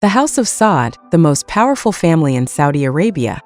The House of Saud, the most powerful family in Saudi Arabia,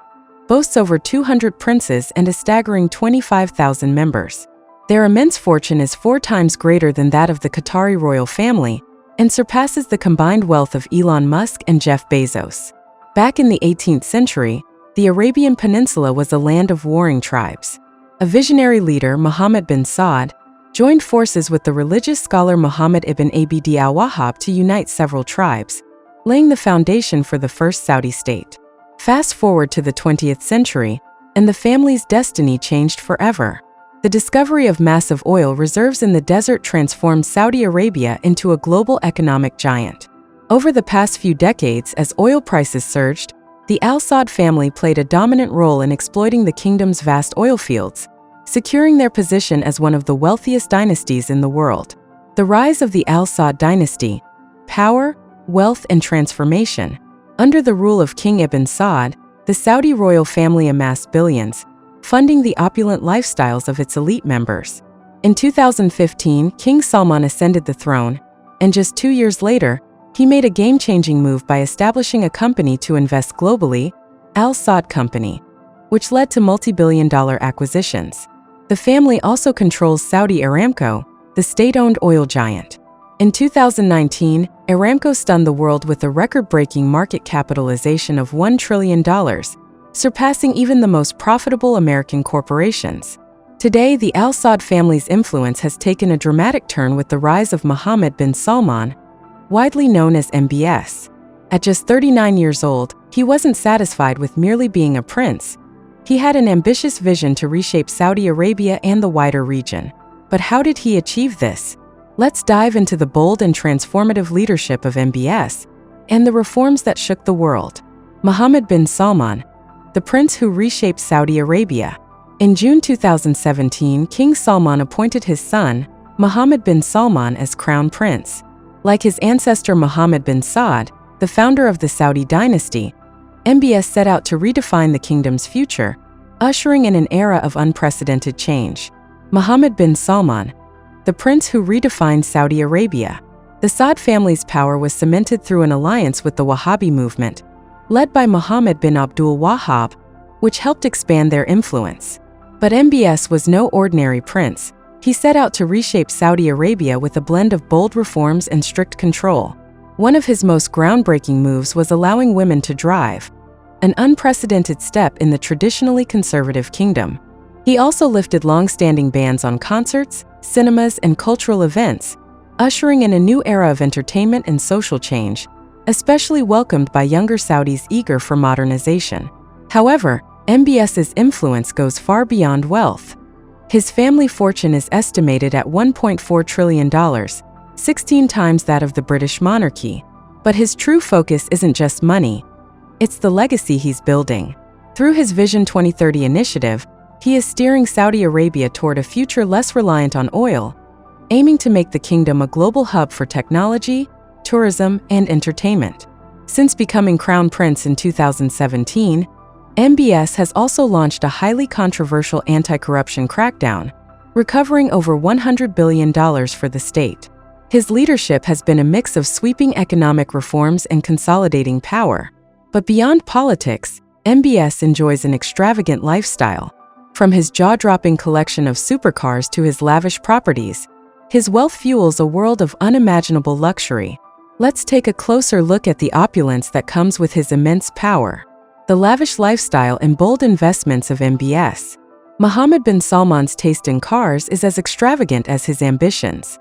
boasts over 200 princes and a staggering 25,000 members. Their immense fortune is 4 times greater than that of the Qatari royal family and surpasses the combined wealth of Elon Musk and Jeff Bezos. Back in the 18th century, the Arabian Peninsula was a land of warring tribes. A visionary leader, Mohammed bin Saud, joined forces with the religious scholar Muhammad ibn Abd al-Wahhab to unite several tribes, laying the foundation for the first Saudi state. Fast forward to the 20th century, and the family's destiny changed forever. The discovery of massive oil reserves in the desert transformed Saudi Arabia into a global economic giant. Over the past few decades, as oil prices surged, the Al Saud family played a dominant role in exploiting the kingdom's vast oil fields, securing their position as one of the wealthiest dynasties in the world. The rise of the Al Saud dynasty: power, wealth, and transformation. Under the rule of King Ibn Saud, the Saudi royal family amassed billions, funding the opulent lifestyles of its elite members. In 2015, King Salman ascended the throne, and just 2 years later, he made a game-changing move by establishing a company to invest globally, Al Saud Company, which led to multi-billion-dollar acquisitions. The family also controls Saudi Aramco, the state-owned oil giant. In 2019, Aramco stunned the world with a record-breaking market capitalization of $1 trillion, surpassing even the most profitable American corporations. Today, the Al Saud family's influence has taken a dramatic turn with the rise of Mohammed bin Salman, widely known as MBS. At just 39 years old, he wasn't satisfied with merely being a prince. He had an ambitious vision to reshape Saudi Arabia and the wider region. But how did he achieve this? Let's dive into the bold and transformative leadership of MBS and the reforms that shook the world. Mohammed bin Salman, the prince who reshaped Saudi Arabia. In June 2017, King Salman appointed his son, Mohammed bin Salman, as crown prince. Like his ancestor Mohammed bin Saud, the founder of the Saudi dynasty, MBS set out to redefine the kingdom's future, ushering in an era of unprecedented change. Mohammed bin Salman, the prince who redefined Saudi Arabia. The Saud family's power was cemented through an alliance with the Wahhabi movement, led by Muhammad bin Abdul Wahhab, which helped expand their influence. But MBS was no ordinary prince. He set out to reshape Saudi Arabia with a blend of bold reforms and strict control. One of his most groundbreaking moves was allowing women to drive, an unprecedented step in the traditionally conservative kingdom. He also lifted long-standing bans on concerts, cinemas, and cultural events, ushering in a new era of entertainment and social change, especially welcomed by younger Saudis eager for modernization. However, MBS's influence goes far beyond wealth. His family fortune is estimated at $1.4 trillion, 16 times that of the British monarchy. But his true focus isn't just money, it's the legacy he's building. Through his Vision 2030 initiative, he is steering Saudi Arabia toward a future less reliant on oil, aiming to make the kingdom a global hub for technology, tourism, and entertainment. Since becoming crown prince in 2017, MBS has also launched a highly controversial anti-corruption crackdown, recovering over $100 billion for the state. His leadership has been a mix of sweeping economic reforms and consolidating power. But beyond politics, MBS enjoys an extravagant lifestyle. From his jaw-dropping collection of supercars to his lavish properties, his wealth fuels a world of unimaginable luxury. Let's take a closer look at the opulence that comes with his immense power. The lavish lifestyle and bold investments of MBS. Mohammed bin Salman's taste in cars is as extravagant as his ambitions.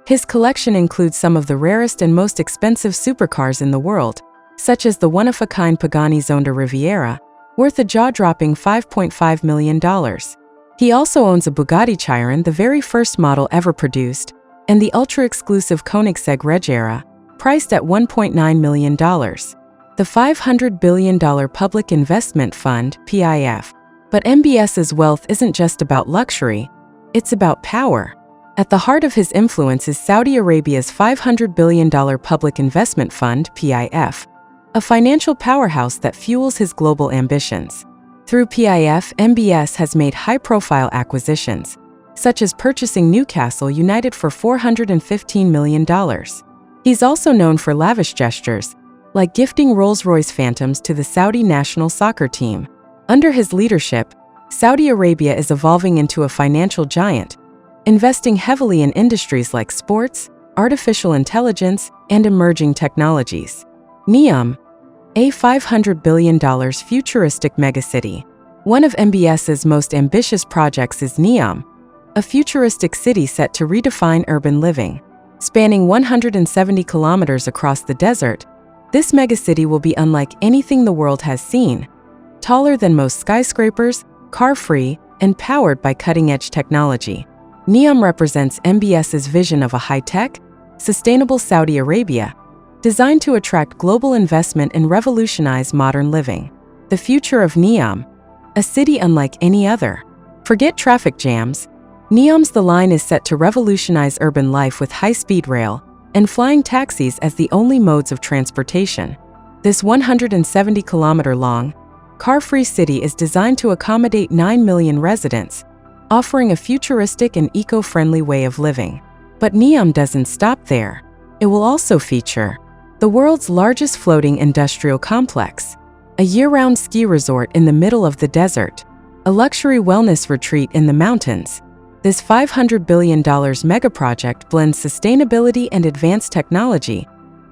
His collection includes some of the rarest and most expensive supercars in the world, such as the one-of-a-kind Pagani Zonda Riviera, worth a jaw-dropping $5.5 million. He also owns a Bugatti Chiron, the very first model ever produced, and the ultra-exclusive Koenigsegg Regera, priced at $1.9 million. The $500 billion Public Investment Fund, PIF. But MBS's wealth isn't just about luxury, it's about power. At the heart of his influence is Saudi Arabia's $500 billion Public Investment Fund, PIF, a financial powerhouse that fuels his global ambitions. Through PIF, MBS has made high-profile acquisitions, such as purchasing Newcastle United for $415 million. He's also known for lavish gestures, like gifting Rolls-Royce Phantoms to the Saudi national soccer team. Under his leadership, Saudi Arabia is evolving into a financial giant, investing heavily in industries like sports, artificial intelligence, and emerging technologies. Neom, a $500 billion futuristic megacity. One of MBS's most ambitious projects is Neom, a futuristic city set to redefine urban living. Spanning 170 kilometers across the desert, this megacity will be unlike anything the world has seen. Taller than most skyscrapers, car-free, and powered by cutting-edge technology. Neom represents MBS's vision of a high-tech, sustainable Saudi Arabia, designed to attract global investment and revolutionize modern living. The future of Neom, a city unlike any other. Forget traffic jams. Neom's The Line is set to revolutionize urban life with high-speed rail and flying taxis as the only modes of transportation. This 170-kilometer-long, car-free city is designed to accommodate 9 million residents, offering a futuristic and eco-friendly way of living. But Neom doesn't stop there. It will also feature the world's largest floating industrial complex, a year-round ski resort in the middle of the desert, a luxury wellness retreat in the mountains. This $500 billion megaproject blends sustainability and advanced technology,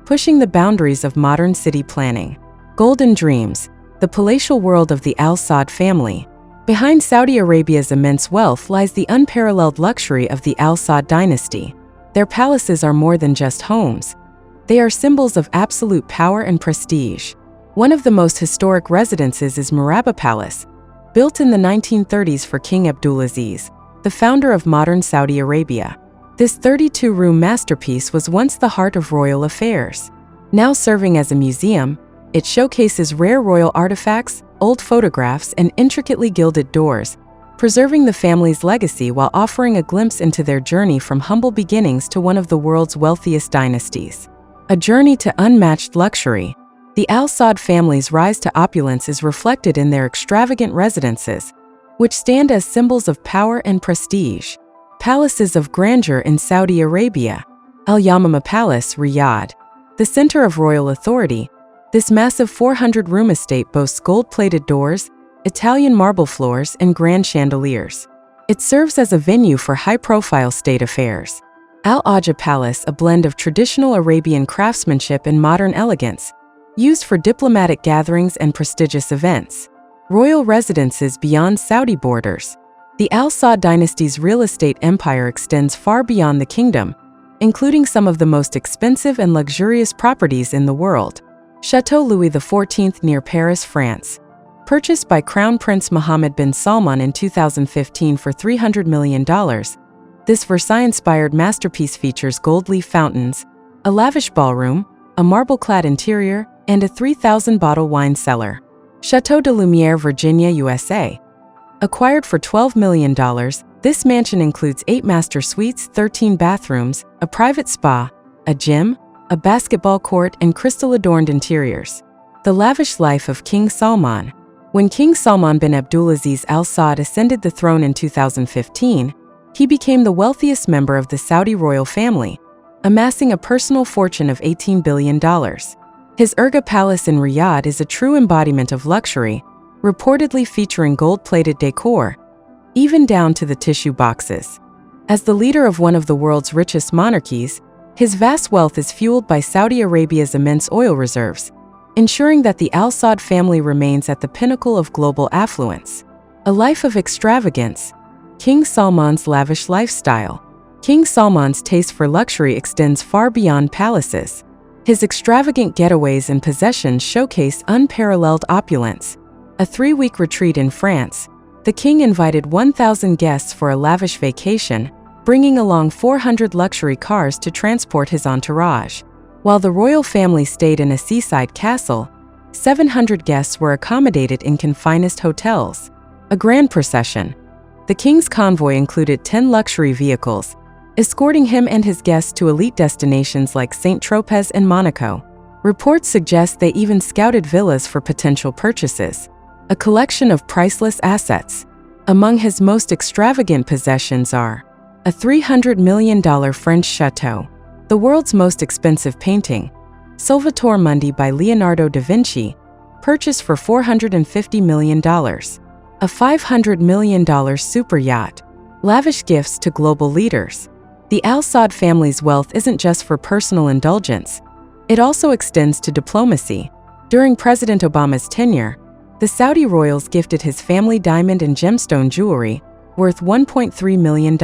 pushing the boundaries of modern city planning. Golden Dreams, the palatial world of the Al Saud family. Behind Saudi Arabia's immense wealth lies the unparalleled luxury of the Al Saud dynasty. Their palaces are more than just homes. They are symbols of absolute power and prestige. One of the most historic residences is Murabba Palace, built in the 1930s for King Abdulaziz, the founder of modern Saudi Arabia. This 32-room masterpiece was once the heart of royal affairs. Now serving as a museum, it showcases rare royal artifacts, old photographs, and intricately gilded doors, preserving the family's legacy while offering a glimpse into their journey from humble beginnings to one of the world's wealthiest dynasties. A journey to unmatched luxury. The Al Saud family's rise to opulence is reflected in their extravagant residences, which stand as symbols of power and prestige. Palaces of grandeur in Saudi Arabia. Al Yamama Palace, Riyadh. The center of royal authority, this massive 400-room estate boasts gold-plated doors, Italian marble floors, and grand chandeliers. It serves as a venue for high-profile state affairs. Al Ajah Palace, a blend of traditional Arabian craftsmanship and modern elegance, used for diplomatic gatherings and prestigious events. Royal residences beyond Saudi borders. The Al Saud dynasty's real estate empire extends far beyond the kingdom, including some of the most expensive and luxurious properties in the world. Chateau Louis XIV near Paris, France. Purchased by Crown Prince Mohammed bin Salman in 2015 for $300 million, this Versailles-inspired masterpiece features gold leaf fountains, a lavish ballroom, a marble-clad interior, and a 3,000-bottle wine cellar. Chateau de Lumiere, Virginia, USA. Acquired for $12 million, this mansion includes 8 master suites, 13 bathrooms, a private spa, a gym, a basketball court, and crystal-adorned interiors. The lavish life of King Salman. When King Salman bin Abdulaziz Al Saud ascended the throne in 2015, he became the wealthiest member of the Saudi royal family, amassing a personal fortune of $18 billion. His Urga Palace in Riyadh is a true embodiment of luxury, reportedly featuring gold-plated decor, even down to the tissue boxes. As the leader of one of the world's richest monarchies, his vast wealth is fueled by Saudi Arabia's immense oil reserves, ensuring that the Al Saud family remains at the pinnacle of global affluence. A life of extravagance. King Salman's lavish lifestyle. King Salman's taste for luxury extends far beyond palaces. His extravagant getaways and possessions showcase unparalleled opulence. A 3-week retreat in France, the king invited 1,000 guests for a lavish vacation, bringing along 400 luxury cars to transport his entourage. While the royal family stayed in a seaside castle, 700 guests were accommodated in confined hotels. A grand procession. The king's convoy included 10 luxury vehicles, escorting him and his guests to elite destinations like Saint-Tropez and Monaco. Reports suggest they even scouted villas for potential purchases. A collection of priceless assets. Among his most extravagant possessions are a $300 million French chateau, the world's most expensive painting, Solvatore Mundi by Leonardo da Vinci, purchased for $450 million. A $500 million super yacht. Lavish gifts to global leaders. The Al Saud family's wealth isn't just for personal indulgence. It also extends to diplomacy. During President Obama's tenure, the Saudi royals gifted his family diamond and gemstone jewelry worth $1.3 million.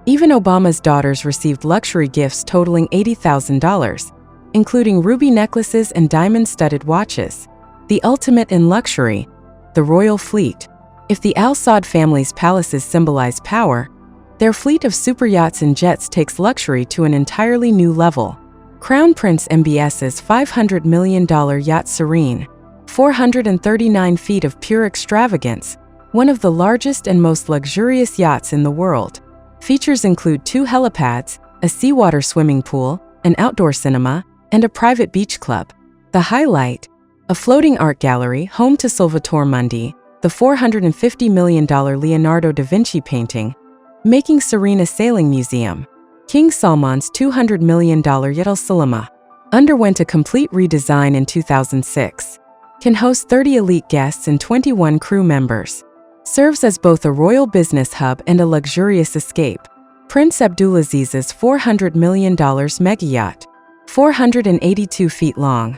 Even Obama's daughters received luxury gifts totaling $80,000, including ruby necklaces and diamond-studded watches. The ultimate in luxury, the royal fleet. If the Al Saud family's palaces symbolize power, their fleet of super yachts and jets takes luxury to an entirely new level. Crown Prince MBS's $500 million yacht Serene, 439 feet of pure extravagance, one of the largest and most luxurious yachts in the world. Features include 2 helipads, a seawater swimming pool, an outdoor cinema, and a private beach club. The highlight, a floating art gallery home to Solvatore Mundi, the $450 million Leonardo da Vinci painting, making Serene a sailing museum. King Salman's $200 million Yacht Al Salama underwent a complete redesign in 2006. Can host 30 elite guests and 21 crew members. Serves as both a royal business hub and a luxurious escape. Prince Abdulaziz's $400 million mega yacht, 482 feet long.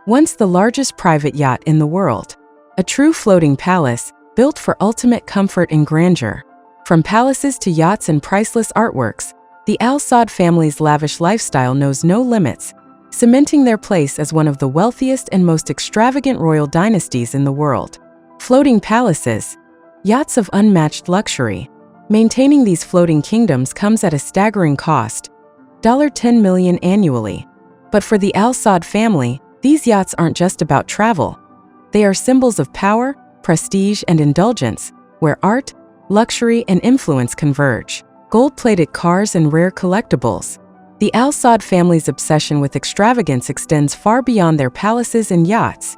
Once the largest private yacht in the world. A true floating palace, built for ultimate comfort and grandeur. From palaces to yachts and priceless artworks, the Al Saud family's lavish lifestyle knows no limits, cementing their place as one of the wealthiest and most extravagant royal dynasties in the world. Floating palaces, yachts of unmatched luxury. Maintaining these floating kingdoms comes at a staggering cost, $10 million annually. But for the Al Saud family, these yachts aren't just about travel. They are symbols of power, prestige, and indulgence, where art, luxury, and influence converge. Gold-plated cars and rare collectibles. The Al Saud family's obsession with extravagance extends far beyond their palaces and yachts.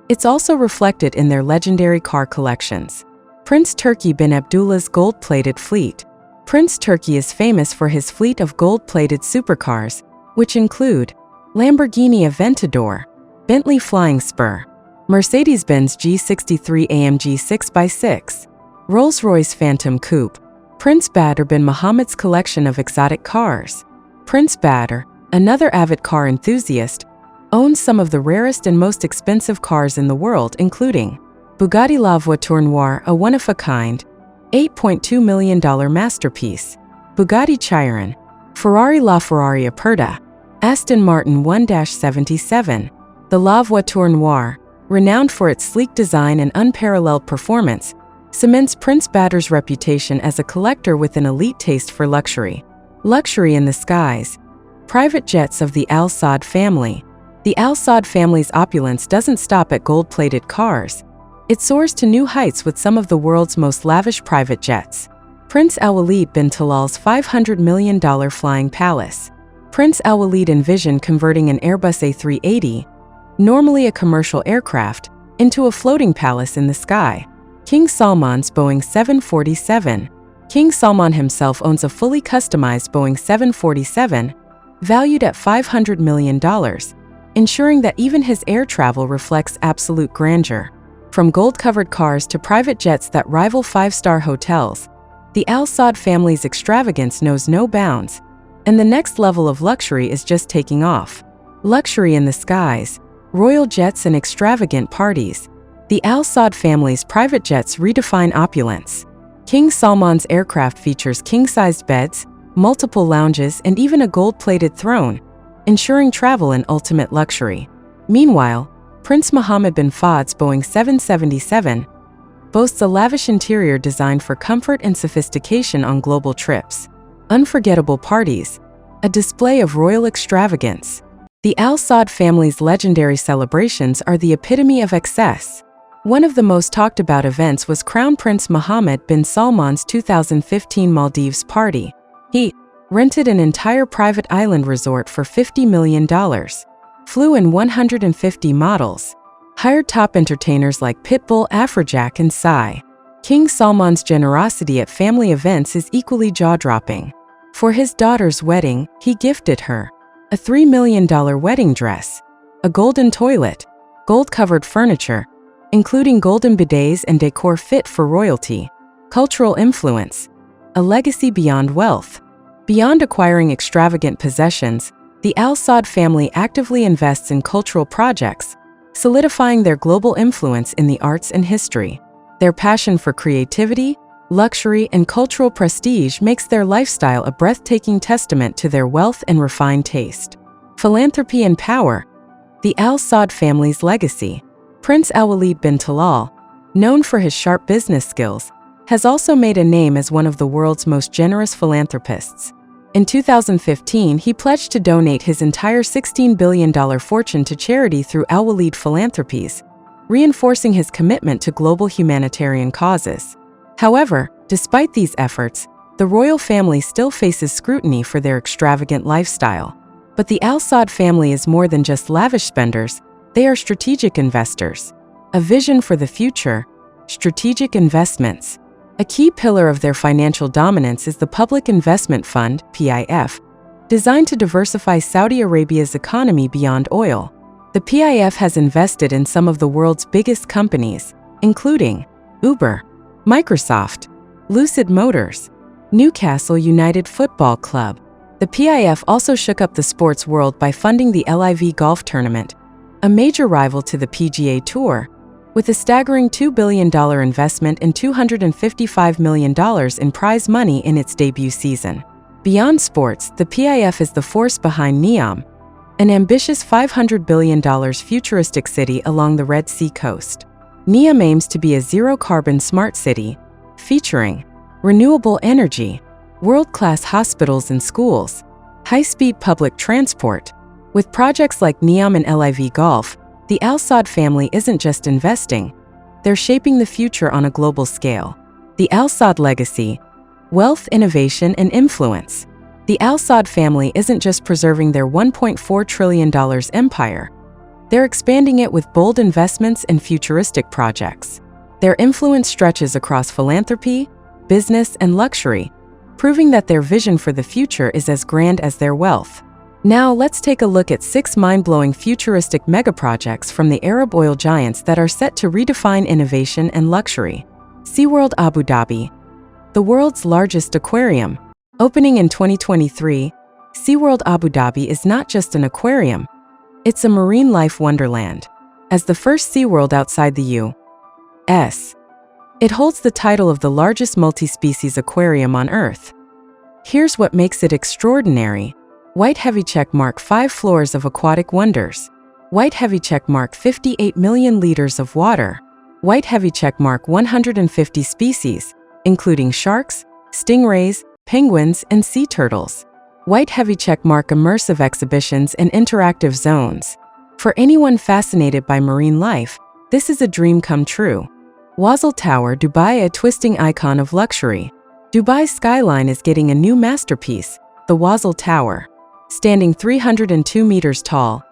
It's also reflected in their legendary car collections. Prince Turki bin Abdullah's gold-plated fleet. Prince Turki is famous for his fleet of gold-plated supercars, which include Lamborghini Aventador, Bentley Flying Spur, Mercedes-Benz G63 AMG 6x6, Rolls-Royce Phantom Coupe. Prince Badr bin Mohammed's collection of exotic cars. Prince Badr, another avid car enthusiast, owns some of the rarest and most expensive cars in the world, including Bugatti La Voiture Noire, a one-of-a-kind, $8.2 million masterpiece, Bugatti Chiron, Ferrari LaFerrari Aperta, Aston Martin 1-77. The La Voiture Noire, renowned for its sleek design and unparalleled performance, cements Prince Badr's reputation as a collector with an elite taste for luxury. Luxury in the skies. Private jets of the Al Saud family. The Al Saud family's opulence doesn't stop at gold-plated cars. It soars to new heights with some of the world's most lavish private jets. Prince Al-Walid bin Talal's $500 million flying palace. Prince Al-Walid envisioned converting an Airbus A380, normally a commercial aircraft, into a floating palace in the sky. King Salman's Boeing 747. King Salman himself owns a fully customized Boeing 747, valued at $500 million, ensuring that even his air travel reflects absolute grandeur. From gold-covered cars to private jets that rival five-star hotels, the Al Saud family's extravagance knows no bounds, and the next level of luxury is just taking off. Luxury in the skies, royal jets and extravagant parties. The Al Saud family's private jets redefine opulence. King Salman's aircraft features king-sized beds, multiple lounges, and even a gold-plated throne, ensuring travel in ultimate luxury. Meanwhile, Prince Mohammed bin Fahd's Boeing 777 boasts a lavish interior designed for comfort and sophistication on global trips. Unforgettable parties, a display of royal extravagance. The Al Saud family's legendary celebrations are the epitome of excess. One of the most talked about events was Crown Prince Mohammed bin Salman's 2015 Maldives party. He rented an entire private island resort for $50 million, flew in 150 models, hired top entertainers like Pitbull, Afrojack, and Psy. King Salman's generosity at family events is equally jaw-dropping. For his daughter's wedding, he gifted her a $3 million wedding dress, a golden toilet, gold-covered furniture, including golden bidets and decor fit for royalty, cultural influence, a legacy beyond wealth. Beyond acquiring extravagant possessions, the Al Saud family actively invests in cultural projects, solidifying their global influence in the arts and history. Their passion for creativity, luxury, and cultural prestige makes their lifestyle a breathtaking testament to their wealth and refined taste. Philanthropy and power. The Al Saud family's legacy. Prince Al-Walid bin Talal, known for his sharp business skills, has also made a name as one of the world's most generous philanthropists. In 2015, he pledged to donate his entire $16 billion fortune to charity through Al-Walid Philanthropies, reinforcing his commitment to global humanitarian causes. However, despite these efforts, the royal family still faces scrutiny for their extravagant lifestyle. But the Al Saud family is more than just lavish spenders, they are strategic investors. A vision for the future, strategic investments. A key pillar of their financial dominance is the Public Investment Fund, PIF, designed to diversify Saudi Arabia's economy beyond oil. The PIF has invested in some of the world's biggest companies, including Uber, Microsoft, Lucid Motors, Newcastle United Football Club. The PIF also shook up the sports world by funding the LIV Golf Tournament, a major rival to the PGA Tour, with a staggering $2 billion investment and $255 million in prize money in its debut season. Beyond sports, the PIF is the force behind NEOM, an ambitious $500 billion futuristic city along the Red Sea coast. NEOM aims to be a zero-carbon smart city, featuring renewable energy, world-class hospitals and schools, high-speed public transport. With projects like NEOM and LIV Golf, the Al Saud family isn't just investing, they're shaping the future on a global scale. The Al Saud legacy, wealth, innovation, and influence. The Al Saud family isn't just preserving their $1.4 trillion empire, they're expanding it with bold investments and futuristic projects. Their influence stretches across philanthropy, business, and luxury, proving that their vision for the future is as grand as their wealth. Now let's take a look at 6 mind-blowing futuristic megaprojects from the Arab oil giants that are set to redefine innovation and luxury. SeaWorld Abu Dhabi, the world's largest aquarium. Opening in 2023, SeaWorld Abu Dhabi is not just an aquarium, it's a marine life wonderland. As the first SeaWorld outside the U.S., it holds the title of the largest multi-species aquarium on Earth. Here's what makes it extraordinary. White heavy checkmark 5 floors of aquatic wonders. White heavy checkmark 58 million liters of water. White heavy checkmark 150 species, including sharks, stingrays, penguins, and sea turtles. White heavy checkmark immersive exhibitions and interactive zones. For anyone fascinated by marine life, this is a dream come true. Wasl Tower, Dubai, a twisting icon of luxury. Dubai's skyline is getting a new masterpiece, the Wasl Tower. Standing 302 meters tall,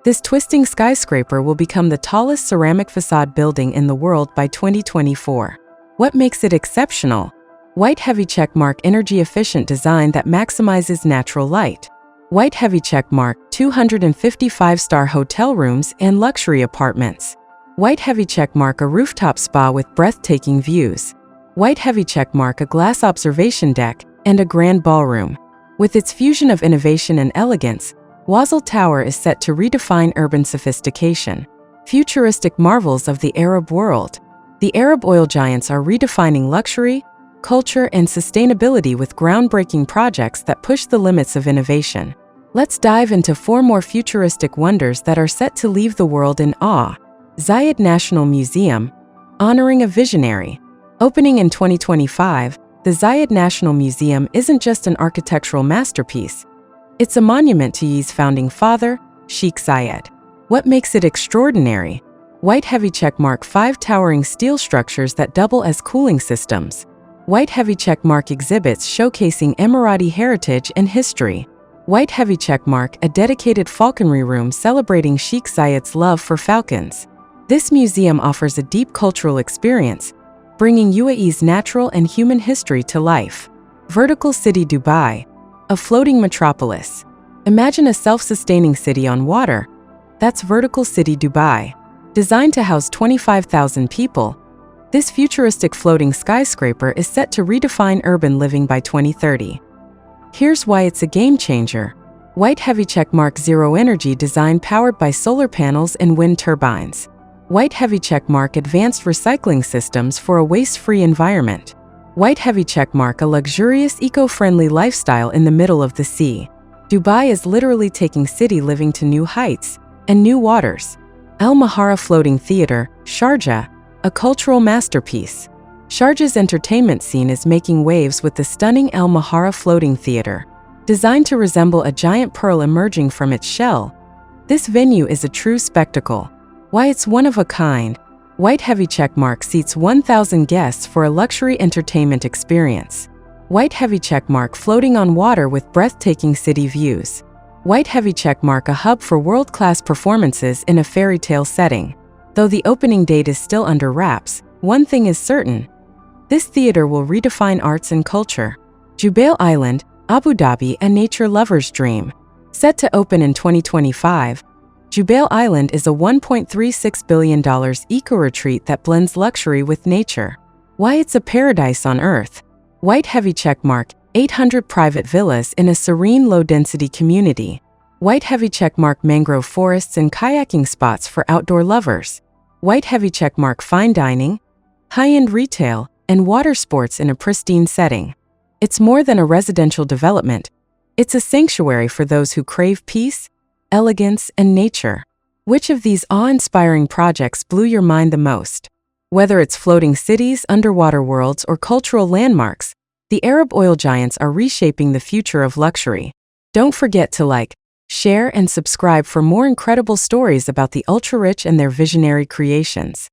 this twisting skyscraper will become the tallest ceramic facade building in the world by 2024. What makes it exceptional? White heavy checkmark energy-efficient design that maximizes natural light. White heavy checkmark 255-star hotel rooms and luxury apartments. White heavy checkmark a rooftop spa with breathtaking views. White heavy checkmark a glass observation deck and a grand ballroom. With its fusion of innovation and elegance, Wasl Tower is set to redefine urban sophistication. Futuristic marvels of the Arab world. The Arab oil giants are redefining luxury, culture, and sustainability with groundbreaking projects that push the limits of innovation. Let's dive into 4 more futuristic wonders that are set to leave the world in awe. Zayed National Museum, honoring a visionary. Opening in 2025, the Zayed National Museum isn't just an architectural masterpiece. It's a monument to UAE's founding father, Sheikh Zayed. What makes it extraordinary? White heavy checkmark 5 towering steel structures that double as cooling systems. White heavy checkmark exhibits showcasing Emirati heritage and history. White heavy checkmark a dedicated falconry room celebrating Sheikh Zayed's love for falcons. This museum offers a deep cultural experience, bringing UAE's natural and human history to life. Vertical City Dubai, a floating metropolis. Imagine a self-sustaining city on water. That's Vertical City Dubai. Designed to house 25,000 people, this futuristic floating skyscraper is set to redefine urban living by 2030. Here's why it's a game-changer. White heavy checkmark zero energy design powered by solar panels and wind turbines. White heavy checkmark advanced recycling systems for a waste-free environment. White heavy checkmark a luxurious eco-friendly lifestyle in the middle of the sea. Dubai is literally taking city living to new heights and new waters. Al Mahara Floating Theatre, Sharjah, a cultural masterpiece. Sharjah's entertainment scene is making waves with the stunning Al Mahara Floating Theatre. Designed to resemble a giant pearl emerging from its shell, this venue is a true spectacle. Why it's one of a kind. White heavy checkmark seats 1,000 guests for a luxury entertainment experience. White heavy checkmark floating on water with breathtaking city views. White heavy checkmark a hub for world-class performances in a fairy tale setting. Though the opening date is still under wraps, one thing is certain. This theater will redefine arts and culture. Jubail Island, Abu Dhabi, a nature lover's dream. Set to open in 2025, Jubail Island is a $1.36 billion eco-retreat that blends luxury with nature. Why it's a paradise on earth. White heavy checkmark, 800 private villas in a serene low-density community. White heavy checkmark mangrove forests and kayaking spots for outdoor lovers. White heavy checkmark fine dining, high-end retail, and water sports in a pristine setting. It's more than a residential development. It's a sanctuary for those who crave peace, elegance, and nature. Which of these awe-inspiring projects blew your mind the most? Whether it's floating cities, underwater worlds, or cultural landmarks, the Arab oil giants are reshaping the future of luxury. Don't forget to like, share, and subscribe for more incredible stories about the ultra-rich and their visionary creations.